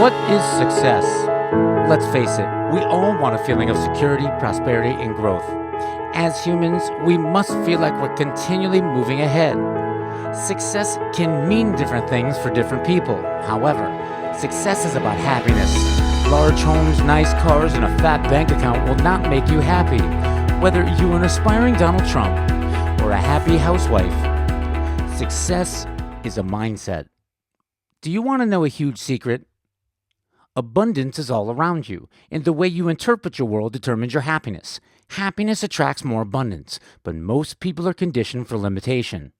What is success? Let's face it, we all want a feeling of security, prosperity, and growth. As humans, we must feel like we're continually moving ahead. Success can mean different things for different people. However, success is about happiness. Large homes, nice cars, and a fat bank account will not make you happy. Whether you're an aspiring Donald Trump or a happy housewife, success is a mindset. Do you want to know a huge secret? Abundance is all around you, and the way you interpret your world determines your happiness. Happiness attracts more abundance, but most people are conditioned for limitation.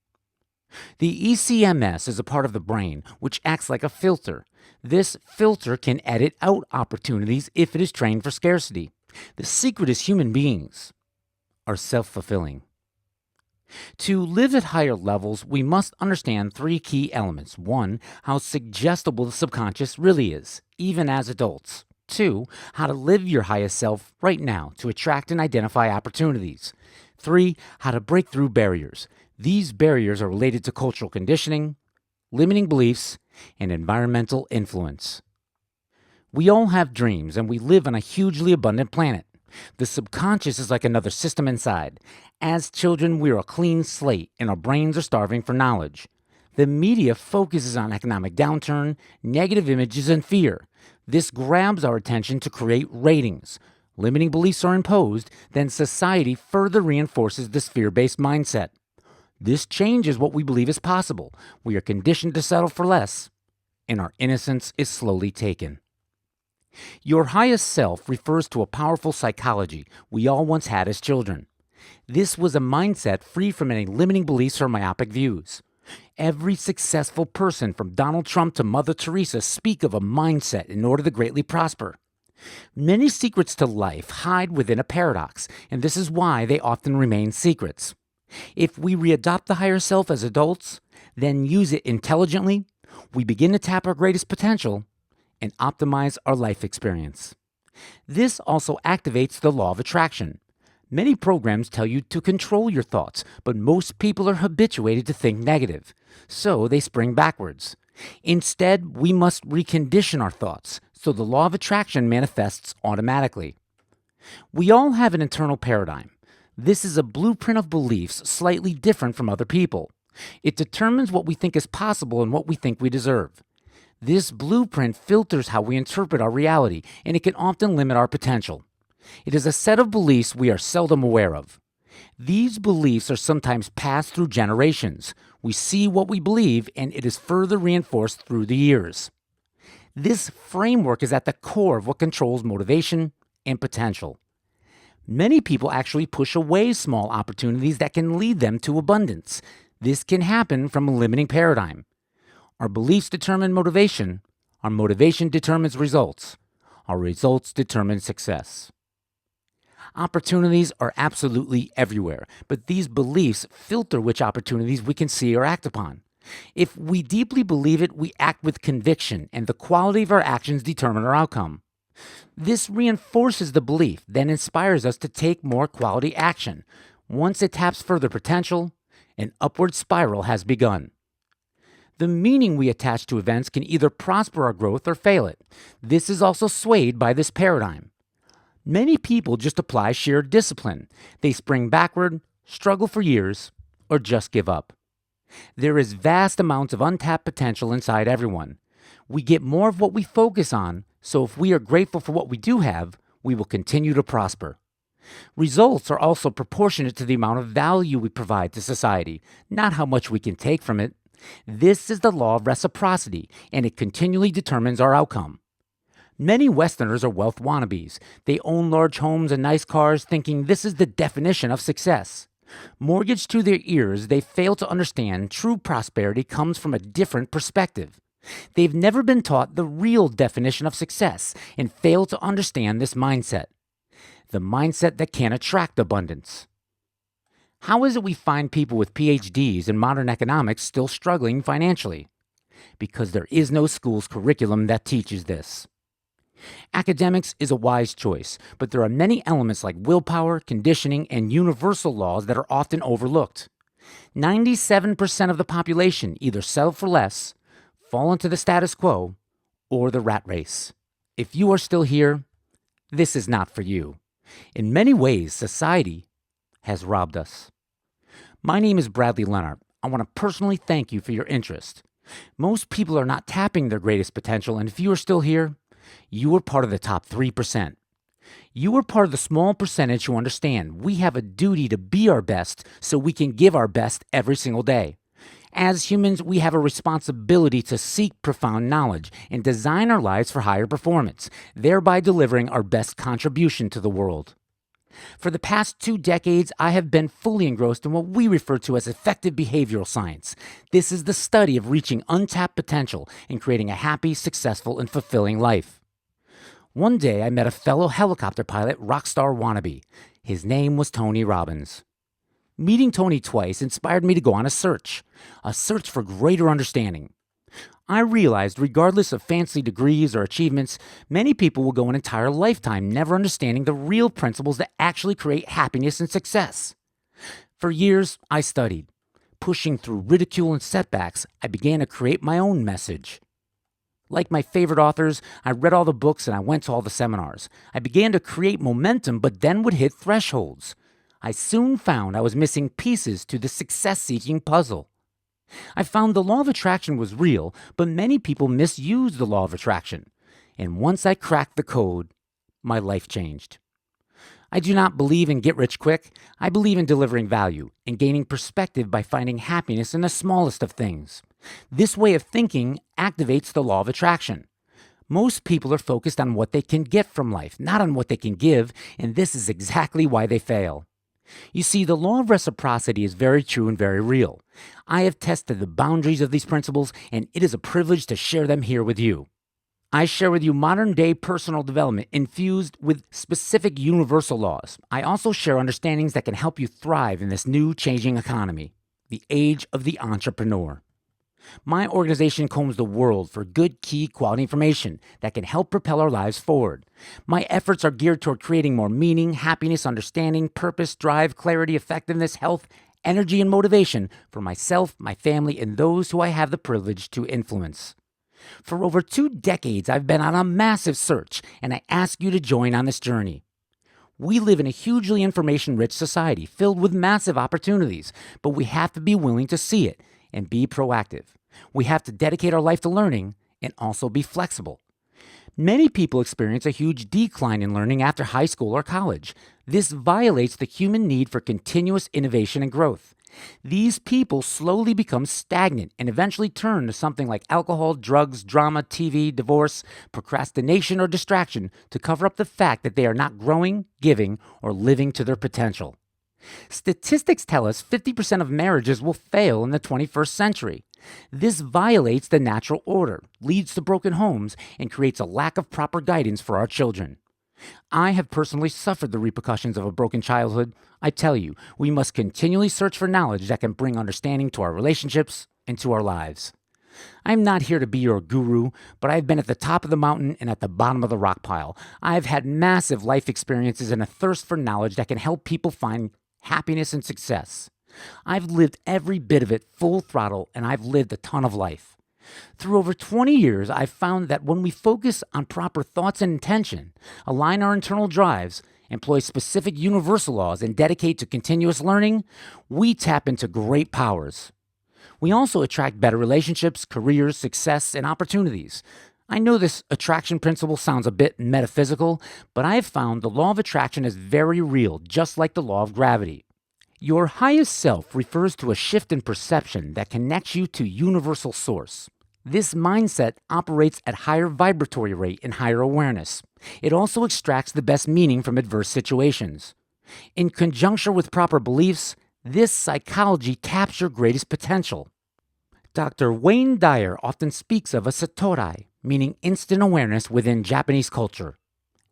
The ECMS is a part of the brain which acts like a filter. This filter can edit out opportunities if it is trained for scarcity. The secret is human beings are self-fulfilling. To live at higher levels, we must understand three key elements. 1, how suggestible the subconscious really is, even as adults. 2, how to live your highest self right now to attract and identify opportunities. 3, how to break through barriers. These barriers are related to cultural conditioning, limiting beliefs, and environmental influence. We all have dreams, and we live on a hugely abundant planet. The subconscious is like another system inside. As children, we are a clean slate, and our brains are starving for knowledge. The media focuses on economic downturn, negative images, and fear. This grabs our attention to create ratings. Limiting beliefs are imposed, then society further reinforces this fear-based mindset. This changes what we believe is possible. We are conditioned to settle for less, and our innocence is slowly taken. Your highest self refers to a powerful psychology we all once had as children. This was a mindset free from any limiting beliefs or myopic views. Every successful person from Donald Trump to Mother Teresa speak of a mindset in order to greatly prosper. Many secrets to life hide within a paradox, and this is why they often remain secrets. If we readopt the higher self as adults, then use it intelligently, we begin to tap our greatest potential and optimize our life experience. This also activates the law of attraction. Many programs tell you to control your thoughts, but most people are habituated to think negative, so they spring backwards. Instead, we must recondition our thoughts, so the law of attraction manifests automatically. We all have an internal paradigm. This is a blueprint of beliefs slightly different from other people. It determines what we think is possible and what we think we deserve. This blueprint filters how we interpret our reality, and it can often limit our potential. It is a set of beliefs we are seldom aware of. These beliefs are sometimes passed through generations. We see what we believe, and it is further reinforced through the years. This framework is at the core of what controls motivation and potential. Many people actually push away small opportunities that can lead them to abundance. This can happen from a limiting paradigm. Our beliefs determine motivation. Our motivation determines results. Our results determine success. Opportunities are absolutely everywhere, but these beliefs filter which opportunities we can see or act upon. If we deeply believe it, we act with conviction, and the quality of our actions determine our outcome. This reinforces the belief, then inspires us to take more quality action. Once it taps further potential, an upward spiral has begun. The meaning we attach to events can either prosper our growth or fail it. This is also swayed by this paradigm. Many people just apply sheer discipline. They spring backward, struggle for years, or just give up. There is vast amounts of untapped potential inside everyone. We get more of what we focus on, so if we are grateful for what we do have, we will continue to prosper. Results are also proportionate to the amount of value we provide to society, not how much we can take from it. This is the law of reciprocity, and it continually determines our outcome. Many Westerners are wealth wannabes. They own large homes and nice cars, thinking this is the definition of success. Mortgaged to their ears, they fail to understand true prosperity comes from a different perspective. They've never been taught the real definition of success and fail to understand this mindset, the mindset that can attract abundance. How is it we find people with PhDs in modern economics still struggling financially? Because there is no school's curriculum that teaches this. Academics is a wise choice, but there are many elements like willpower, conditioning, and universal laws that are often overlooked. 97% of the population either settle for less, fall into the status quo, or the rat race. If you are still here, this is not for you. In many ways, society has robbed us. My name is Bradley LeNart. I want to personally thank you for your interest. Most people are not tapping their greatest potential, and if you are still here, you are part of the top 3%. You are part of the small percentage who understand we have a duty to be our best so we can give our best every single day. As humans, we have a responsibility to seek profound knowledge and design our lives for higher performance, thereby delivering our best contribution to the world. For the past 2 decades, I have been fully engrossed in what we refer to as effective behavioral science. This is the study of reaching untapped potential and creating a happy, successful, and fulfilling life. One day, I met a fellow helicopter pilot rock star wannabe. His name was Tony Robbins. Meeting Tony twice inspired me to go on a search for greater understanding. I realized regardless of fancy degrees or achievements, many people will go an entire lifetime never understanding the real principles that actually create happiness and success. For years, I studied. Pushing through ridicule and setbacks, I began to create my own message. Like my favorite authors, I read all the books and I went to all the seminars. I began to create momentum, but then would hit thresholds. I soon found I was missing pieces to the success-seeking puzzle. I found the law of attraction was real, but many people misuse the law of attraction. And once I cracked the code, my life changed. I do not believe in get rich quick. I believe in delivering value and gaining perspective by finding happiness in the smallest of things. This way of thinking activates the law of attraction. Most people are focused on what they can get from life, not on what they can give, and this is exactly why they fail. You see, the law of reciprocity is very true and very real. I have tested the boundaries of these principles, and it is a privilege to share them here with you. I share with you modern-day personal development infused with specific universal laws. I also share understandings that can help you thrive in this new changing economy, the age of the entrepreneur. My organization combs the world for good, key, quality information that can help propel our lives forward. My efforts are geared toward creating more meaning, happiness, understanding, purpose, drive, clarity, effectiveness, health, energy, and motivation for myself, my family, and those who I have the privilege to influence. For over 2 decades, I've been on a massive search, and I ask you to join on this journey. We live in a hugely information-rich society filled with massive opportunities, but we have to be willing to see it and be proactive. We have to dedicate our life to learning and also be flexible. Many people experience a huge decline in learning after high school or college. This violates the human need for continuous innovation and growth. These people slowly become stagnant and eventually turn to something like alcohol, drugs, drama, TV, divorce, procrastination, or distraction to cover up the fact that they are not growing, giving, or living to their potential. Statistics tell us 50% of marriages will fail in the 21st century. This violates the natural order, leads to broken homes, and creates a lack of proper guidance for our children. I have personally suffered the repercussions of a broken childhood. I tell you, we must continually search for knowledge that can bring understanding to our relationships and to our lives. I'm not here to be your guru, but I've been at the top of the mountain and at the bottom of the rock pile. I've had massive life experiences and a thirst for knowledge that can help people find happiness and success. I've lived every bit of it full throttle, and I've lived a ton of life. Through over 20 years, I've found that when we focus on proper thoughts and intention, align our internal drives, employ specific universal laws, and dedicate to continuous learning, we tap into great powers. We also attract better relationships, careers, success, and opportunities. I know this attraction principle sounds a bit metaphysical, but I have found the law of attraction is very real, just like the law of gravity. Your highest self refers to a shift in perception that connects you to universal source. This mindset operates at higher vibratory rate and higher awareness. It also extracts the best meaning from adverse situations. In conjunction with proper beliefs, this psychology taps your greatest potential. Dr. Wayne Dyer often speaks of a satori, meaning instant awareness within Japanese culture.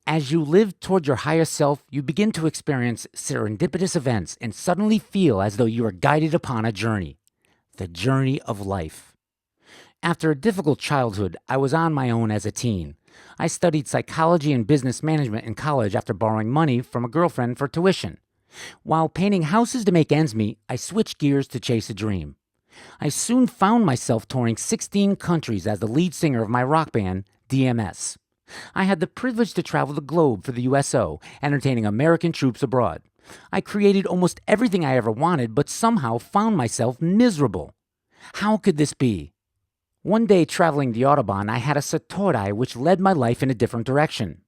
As you live toward your highest self, you begin to experience serendipitous events and suddenly feel as though you are guided upon a journey, the journey of life. After a difficult childhood, I was on my own as a teen. I studied psychology and business management in college after borrowing money from a girlfriend for tuition. While painting houses to make ends meet, I switched gears to chase a dream. I soon found myself touring 16 countries as the lead singer of my rock band, DMS. I had the privilege to travel the globe for the USO, entertaining American troops abroad. I created almost everything I ever wanted, but somehow found myself miserable. How could this be? One day traveling the Autobahn, I had a satori which led my life in a different direction.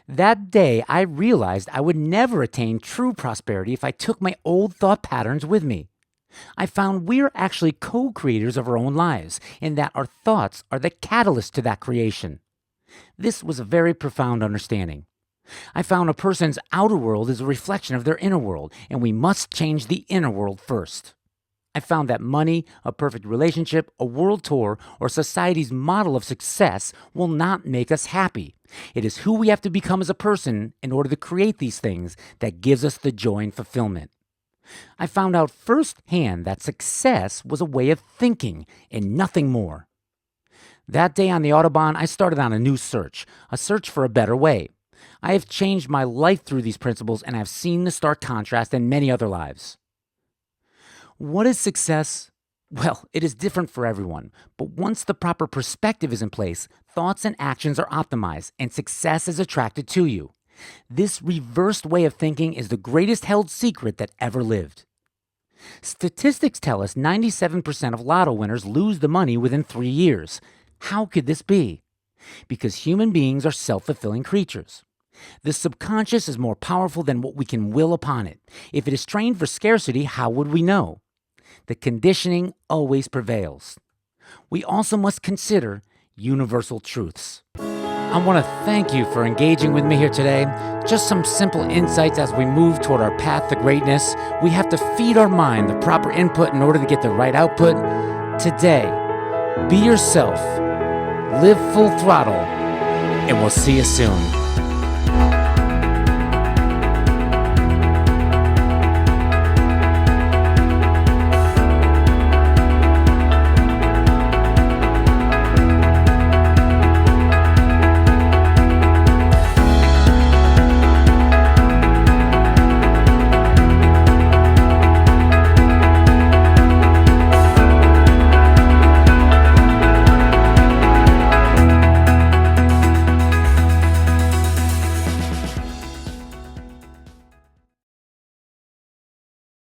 That day, I realized I would never attain true prosperity if I took my old thought patterns with me. I found we're actually co-creators of our own lives, and that our thoughts are the catalyst to that creation. This was a very profound understanding. I found a person's outer world is a reflection of their inner world, and we must change the inner world first. I found that money, a perfect relationship, a world tour, or society's model of success will not make us happy. It is who we have to become as a person in order to create these things that gives us the joy and fulfillment. I found out firsthand that success was a way of thinking and nothing more. That day on the Autobahn, I started on a search for a better way. I have changed my life through these principles, and I've seen the stark contrast in many other lives. What is success? Well, it is different for everyone, but once the proper perspective is in place, thoughts and actions are optimized, and success is attracted to you. This reversed way of thinking is the greatest held secret that ever lived. Statistics tell us 97% of lotto winners lose the money within 3 years. How could this be? Because human beings are self-fulfilling creatures. The subconscious is more powerful than what we can will upon it. If it is trained for scarcity, how would we know? The conditioning always prevails. We also must consider universal truths. I want to thank you for engaging with me here today. Just some simple insights as we move toward our path to greatness. We have to feed our mind the proper input in order to get the right output. Today, be yourself, live full throttle, and we'll see you soon.